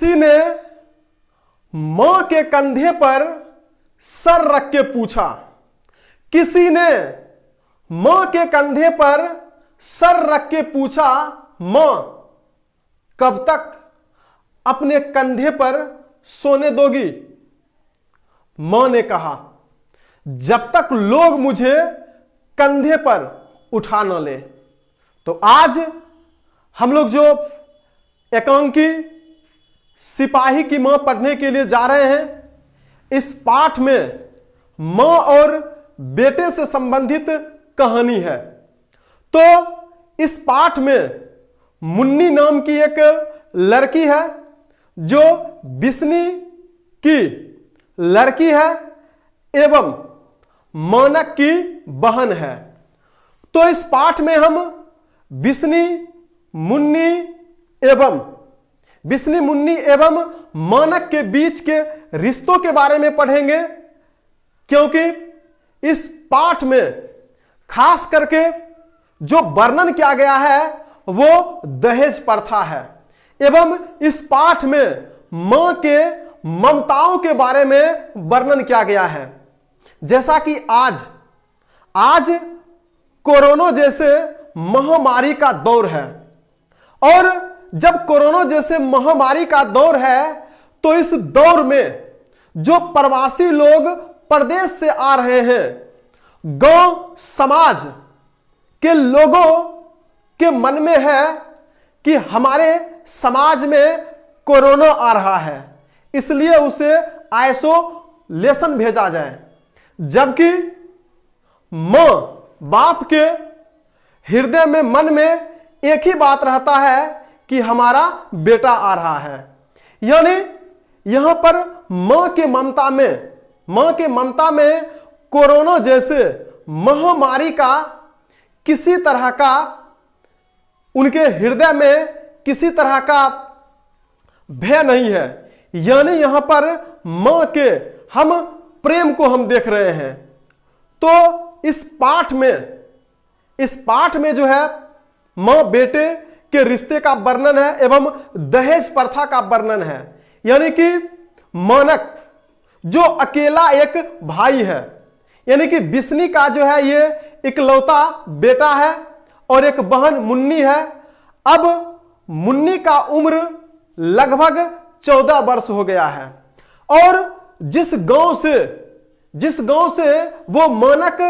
किसी ने मां के कंधे पर सर रख के पूछा, किसी ने मां के कंधे पर सर रख के पूछा, मां कब तक अपने कंधे पर सोने दोगी? मां ने कहा, जब तक लोग मुझे कंधे पर उठा न ले। तो आज हम लोग जो एकांकी सिपाही की मां पढ़ने के लिए जा रहे हैं, इस पाठ में मां और बेटे से संबंधित कहानी है। तो इस पाठ में मुन्नी नाम की एक लड़की है जो बिस्नी की लड़की है एवं मानक की बहन है। तो इस पाठ में हम बिस्नी मुन्नी एवं मानक के बीच के रिश्तों के बारे में पढ़ेंगे, क्योंकि इस पाठ में खास करके जो वर्णन किया गया है वो दहेज प्रथा है एवं इस पाठ में मां के ममताओं के बारे में वर्णन किया गया है। जैसा कि आज कोरोना जैसे महामारी का दौर है, और जब कोरोना जैसे महामारी का दौर है तो इस दौर में जो प्रवासी लोग प्रदेश से आ रहे हैं, गांव समाज के लोगों के मन में है कि हमारे समाज में कोरोना आ रहा है, इसलिए उसे आइसोलेशन भेजा जाए। जबकि मां बाप के हृदय में मन में एक ही बात रहता है कि हमारा बेटा आ रहा है। यानी यहां पर मां के ममता में कोरोना जैसे महामारी का किसी तरह का उनके हृदय में किसी तरह का भय नहीं है। यानी यहां पर मां के हम प्रेम को हम देख रहे हैं। तो इस पाठ में जो है मां बेटे के रिश्ते का वर्णन है एवं दहेज प्रथा का वर्णन है। यानी कि मानक जो अकेला एक भाई है, यानी कि बिस्नी का जो है ये इकलौता बेटा है और एक बहन मुन्नी है। अब मुन्नी का उम्र लगभग 14 वर्ष हो गया है और जिस गांव से वो मानक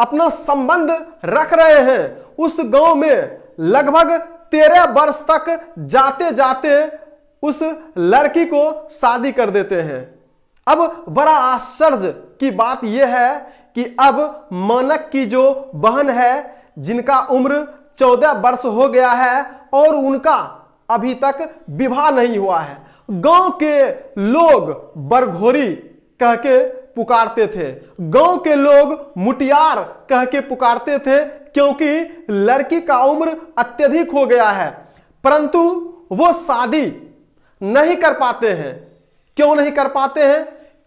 अपना संबंध रख रहे हैं उस गांव में लगभग 13 वर्ष तक जाते जाते उस लड़की को शादी कर देते हैं। अब बड़ा आश्चर्य की बात यह है कि अब मानक की जो बहन है जिनका उम्र 14 वर्ष हो गया है और उनका अभी तक विवाह नहीं हुआ है, गांव के लोग बरघोरी कह के पुकारते थे, गांव के लोग मुटियार कह के पुकारते थे, क्योंकि लड़की का उम्र अत्यधिक हो गया है, परंतु वो शादी नहीं कर पाते हैं। क्यों नहीं कर पाते हैं?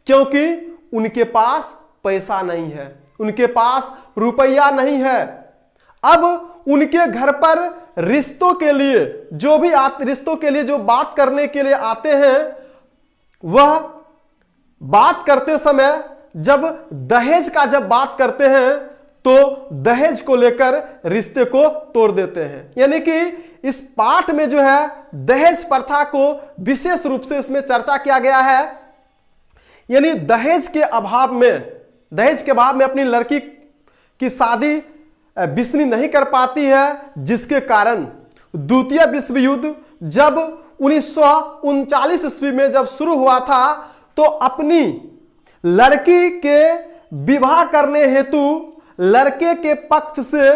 क्योंकि उनके पास पैसा नहीं है, उनके पास रुपया नहीं है। अब उनके घर पर रिश्तों के लिए जो बात करने के लिए आते हैं, वह बात करते समय जब दहेज का बात करते हैं तो दहेज को लेकर रिश्ते को तोड़ देते हैं। यानी कि इस पाठ में जो है दहेज प्रथा को विशेष रूप से इसमें चर्चा किया गया है। यानी दहेज के अभाव में अपनी लड़की की शादी बिस्नी नहीं कर पाती है, जिसके कारण द्वितीय विश्व युद्ध जब 1939 ईस्वी में जब शुरू हुआ था तो अपनी लड़की के विवाह करने हेतु लड़के के पक्ष से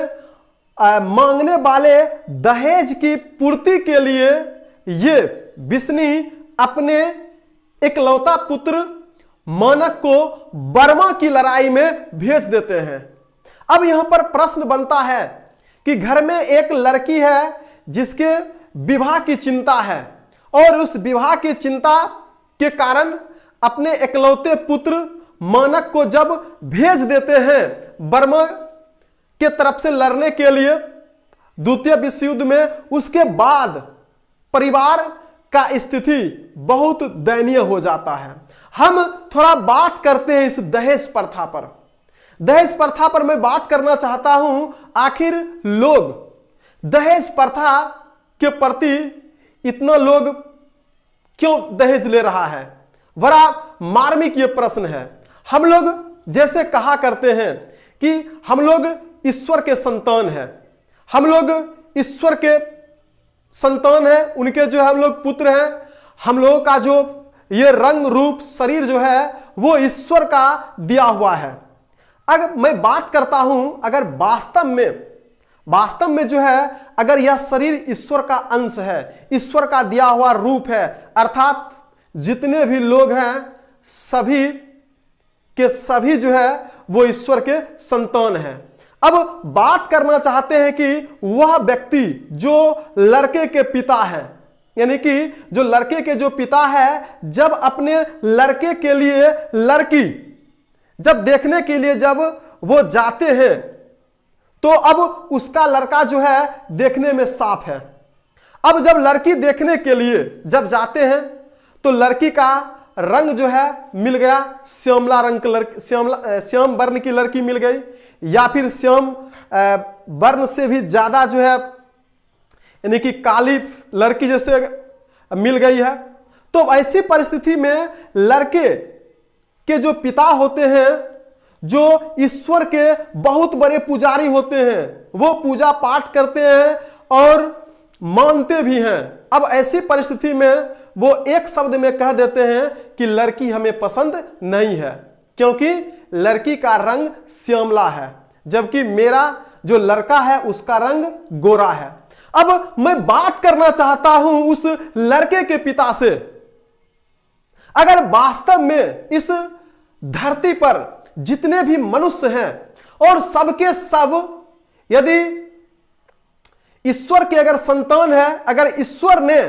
मांगने वाले दहेज की पूर्ति के लिए ये बिस्नी अपने इकलौता पुत्र मानक को बर्मा की लड़ाई में भेज देते हैं। अब यहां पर प्रश्न बनता है कि घर में एक लड़की है जिसके विवाह की चिंता है और उस विवाह की चिंता के कारण अपने इकलौते पुत्र मानक को जब भेज देते हैं बर्मा के तरफ से लड़ने के लिए द्वितीय विश्व युद्ध में, उसके बाद परिवार का स्थिति बहुत दयनीय हो जाता है। हम थोड़ा बात करते हैं इस दहेज प्रथा पर। दहेज प्रथा पर मैं बात करना चाहता हूं, आखिर लोग दहेज प्रथा के प्रति इतना लोग क्यों दहेज ले रहा है? बड़ा मार्मिक ये प्रश्न है। हम लोग जैसे कहा करते हैं कि हम लोग ईश्वर के संतान हैं, हम लोग ईश्वर के संतान हैं, उनके जो है हम लोग पुत्र हैं, हम लोगों का जो ये रंग रूप शरीर जो है वो ईश्वर का दिया हुआ है। अगर मैं बात करता हूं, अगर वास्तव में जो है अगर यह शरीर ईश्वर का अंश है, ईश्वर का दिया हुआ रूप है, अर्थात जितने भी लोग हैं सभी के सभी जो है वो ईश्वर के संतान हैं। अब बात करना चाहते हैं कि वह व्यक्ति जो लड़के के पिता है, यानी कि जो लड़के के जो पिता है, जब अपने लड़के के लिए लड़की जब देखने के लिए जब वो जाते हैं तो अब उसका लड़का जो है देखने में साफ है। अब जब लड़की देखने के लिए जब जाते हैं तो लड़की का रंग जो है मिल गया, श्यामला रंग की लड़की, श्याम वर्ण की लड़की मिल गई, या फिर श्याम वर्ण से भी ज्यादा जो है यानी कि काली लड़की जैसे मिल गई है। तो ऐसी परिस्थिति में लड़के के जो पिता होते हैं, जो ईश्वर के बहुत बड़े पुजारी होते हैं, वो पूजा पाठ करते हैं और मानते भी हैं। अब ऐसी परिस्थिति में वो एक शब्द में कह देते हैं कि लड़की हमें पसंद नहीं है, क्योंकि लड़की का रंग श्यामला है, जबकि मेरा जो लड़का है उसका रंग गोरा है। अब मैं बात करना चाहता हूं उस लड़के के पिता से, अगर वास्तव में इस धरती पर जितने भी मनुष्य हैं और सबके सब यदि ईश्वर के अगर संतान है, अगर ईश्वर ने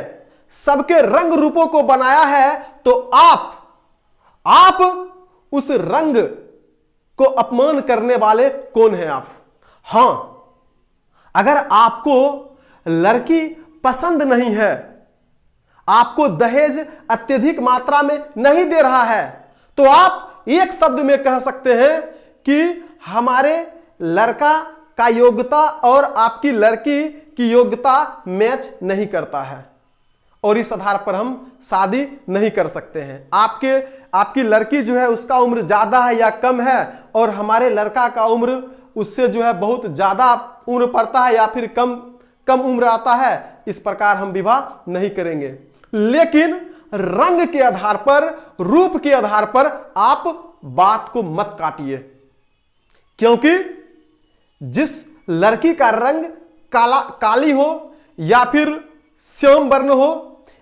सबके रंग रूपों को बनाया है, तो आप उस रंग को अपमान करने वाले कौन हैं आप? हां, अगर आपको लड़की पसंद नहीं है, आपको दहेज अत्यधिक मात्रा में नहीं दे रहा है, तो आप एक शब्द में कह सकते हैं कि हमारे लड़का का योग्यता और आपकी लड़की की योग्यता मैच नहीं करता है और इस आधार पर हम शादी नहीं कर सकते हैं। आपकी लड़की जो है उसका उम्र ज्यादा है या कम है और हमारे लड़का का उम्र उससे जो है बहुत ज्यादा उम्र पड़ता है या फिर कम उम्र आता है, इस प्रकार हम विवाह नहीं करेंगे। लेकिन रंग के आधार पर, रूप के आधार पर आप बात को मत काटिए, क्योंकि जिस लड़की का रंग काली हो या फिर श्याम वर्ण हो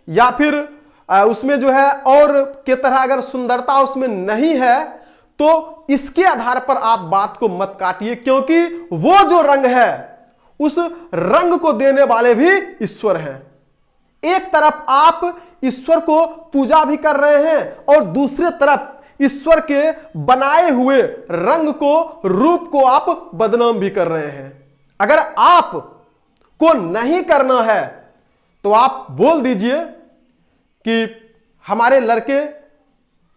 या फिर उसमें जो है और के तरह अगर सुंदरता उसमें नहीं है, तो इसके आधार पर आप बात को मत काटिए, क्योंकि वो जो रंग है उस रंग को देने वाले भी ईश्वर हैं। एक तरफ आप ईश्वर को पूजा भी कर रहे हैं और दूसरे तरफ ईश्वर के बनाए हुए रंग को, रूप को आप बदनाम भी कर रहे हैं। अगर आप को नहीं करना है तो आप बोल दीजिए कि हमारे लड़के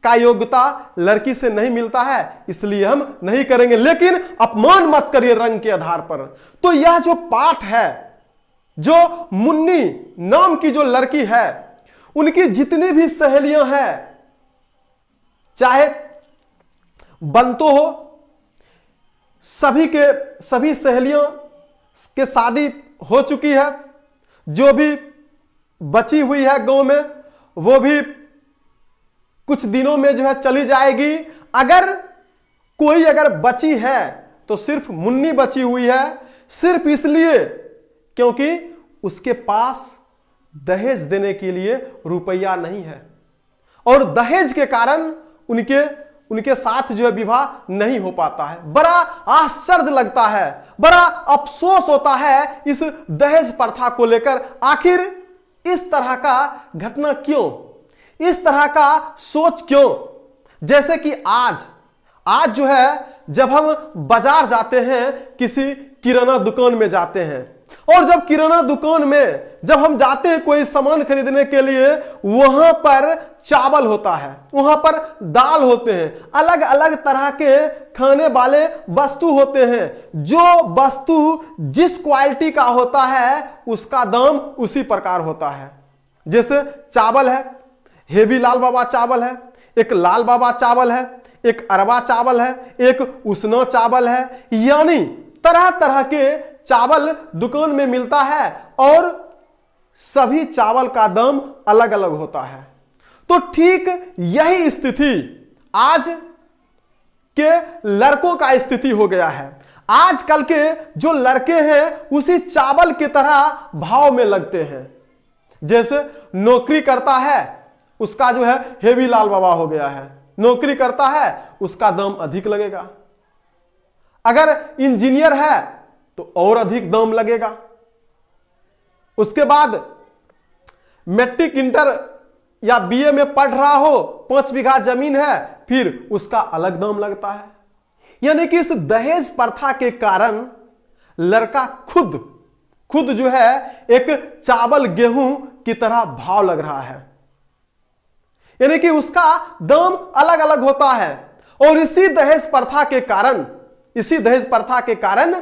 का योग्यता लड़की से नहीं मिलता है, इसलिए हम नहीं करेंगे, लेकिन अपमान मत करिए रंग के आधार पर। तो यह जो पाठ है, जो मुन्नी नाम की जो लड़की है, उनकी जितनी भी सहेलियां हैं, चाहे बंतो हो, सभी सहेलियों के शादी हो चुकी है, जो भी बची हुई है गांव में वो भी कुछ दिनों में जो है चली जाएगी। अगर कोई बची है तो सिर्फ मुन्नी बची हुई है, सिर्फ इसलिए क्योंकि उसके पास दहेज देने के लिए रुपया नहीं है और दहेज के कारण उनके साथ जो है विवाह नहीं हो पाता है। बड़ा आश्चर्य लगता है, बड़ा अफसोस होता है इस दहेज प्रथा को लेकर। आखिर इस तरह का घटना क्यों, इस तरह का सोच क्यों? जैसे कि आज जो है जब हम बाजार जाते हैं, किसी किराना दुकान में जाते हैं और जब किराना दुकान में जब हम जाते हैं कोई सामान खरीदने के लिए, वहां पर चावल होता है, वहां पर दाल होते हैं, अलग अलग तरह के खाने वाले वस्तु होते हैं। जो वस्तु जिस क्वालिटी का होता है उसका दाम उसी प्रकार होता है। जैसे चावल है, हेवी लाल बाबा चावल है, एक लाल बाबा चावल है, एक अरबा चावल है, एक उसना चावल है, यानी तरह तरह के चावल दुकान में मिलता है और सभी चावल का दाम अलग अलग होता है। तो ठीक यही स्थिति आज के लड़कों का स्थिति हो गया है। आजकल के जो लड़के हैं उसी चावल की तरह भाव में लगते हैं। जैसे नौकरी करता है उसका जो है हेवी लाल बाबा हो गया है, नौकरी करता है उसका दाम अधिक लगेगा। अगर इंजीनियर है तो और अधिक दाम लगेगा। उसके बाद मैट्रिक इंटर या बीए में पढ़ रहा हो, 5 बीघा जमीन है, फिर उसका अलग दाम लगता है। यानी कि इस दहेज प्रथा के कारण लड़का खुद जो है एक चावल गेहूं की तरह भाव लग रहा है, यानी कि उसका दाम अलग अलग होता है। और इसी दहेज प्रथा के कारण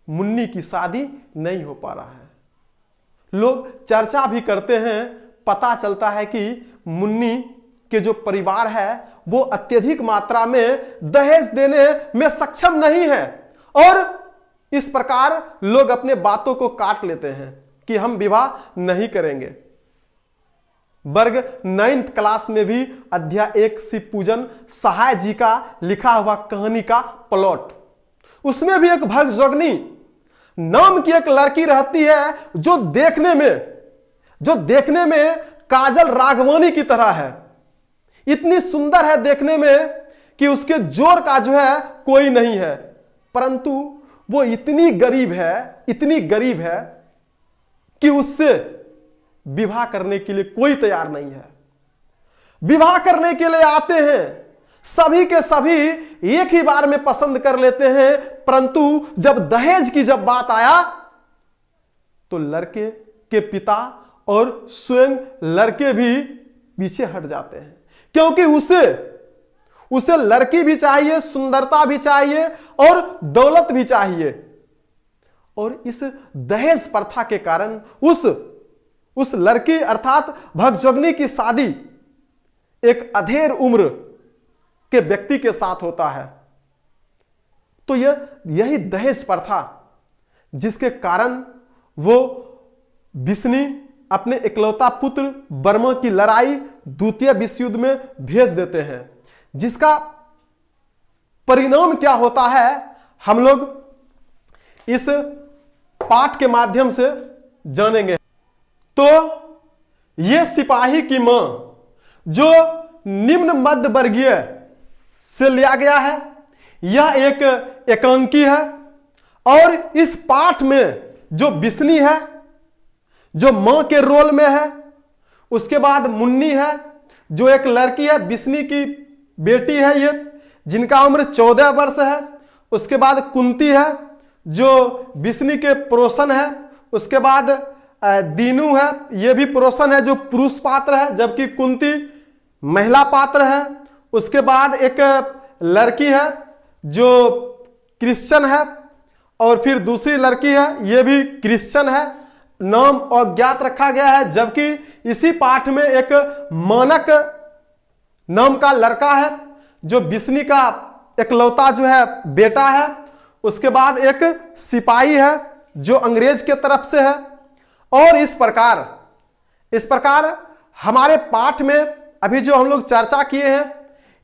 मुन्नी की शादी नहीं हो पा रहा है। लोग चर्चा भी करते हैं, पता चलता है कि मुन्नी के जो परिवार है वो अत्यधिक मात्रा में दहेज देने में सक्षम नहीं है, और इस प्रकार लोग अपने बातों को काट लेते हैं कि हम विवाह नहीं करेंगे। वर्ग 9th क्लास में भी अध्याय 1 शिव पूजन सहाय जी का लिखा हुआ कहानी का प्लॉट, उसमें भी एक भगजोगनी नाम की एक लड़की रहती है जो देखने में काजल राघवानी की तरह है। इतनी सुंदर है देखने में कि उसके जोर का जो है कोई नहीं है, परंतु वो इतनी गरीब है कि उससे विवाह करने के लिए कोई तैयार नहीं है। विवाह करने के लिए आते हैं, सभी के सभी एक ही बार में पसंद कर लेते हैं, परंतु जब दहेज की बात आया तो लड़के के पिता और स्वयं लड़के भी पीछे हट जाते हैं, क्योंकि उसे लड़की भी चाहिए, सुंदरता भी चाहिए और दौलत भी चाहिए। और इस दहेज प्रथा के कारण उस लड़की अर्थात भगजोगनी की शादी एक अधेड़ उम्र के व्यक्ति के साथ होता है। तो यही दहेज प्रथा जिसके कारण वो बिस्नी अपने इकलौता पुत्र बर्मा की लड़ाई द्वितीय विश्व युद्ध में भेज देते हैं, जिसका परिणाम क्या होता है हम लोग इस पाठ के माध्यम से जानेंगे। तो यह सिपाही की मां जो निम्न मध्य वर्गीय से लिया गया है, यह एक एकांकी है। और इस पाठ में जो बिस्नी है जो मां के रोल में है, उसके बाद मुन्नी है जो एक लड़की है, बिस्नी की बेटी है ये, जिनका उम्र 14 वर्ष है। उसके बाद कुंती है जो बिस्नी के पड़ोसन है। उसके बाद दीनू है, ये भी पड़ोसन है जो पुरुष पात्र है, जबकि कुंती महिला पात्र है। उसके बाद एक लड़की है जो क्रिश्चियन है, और फिर दूसरी लड़की है ये भी क्रिश्चियन है, नाम अज्ञात रखा गया है। जबकि इसी पाठ में एक मानक नाम का लड़का है जो बिस्नी का इकलौता जो है बेटा है। उसके बाद एक सिपाही है जो अंग्रेज के तरफ से है। और इस प्रकार हमारे पाठ में अभी जो हम लोग चर्चा किए हैं,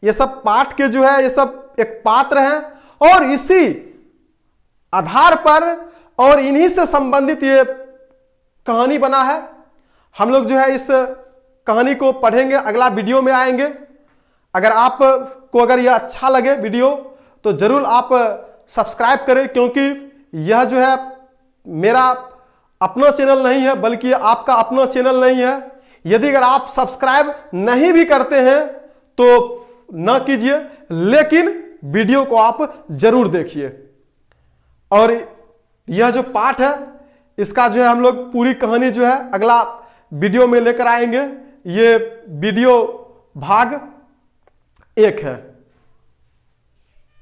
ये सब पाठ के जो है ये सब एक पात्र हैं, और इसी आधार पर और इन्हीं से संबंधित ये कहानी बना है। हम लोग जो है इस कहानी को पढ़ेंगे, अगला वीडियो में आएंगे। अगर आपको यह अच्छा लगे वीडियो तो जरूर आप सब्सक्राइब करें, क्योंकि यह जो है मेरा अपना चैनल नहीं है, बल्कि आपका अपना चैनल नहीं है। यदि अगर आप सब्सक्राइब नहीं भी करते हैं तो ना कीजिए, लेकिन वीडियो को आप जरूर देखिए। और यह जो पाठ है इसका जो है हम लोग पूरी कहानी जो है अगला वीडियो में लेकर आएंगे। ये वीडियो भाग 1 है।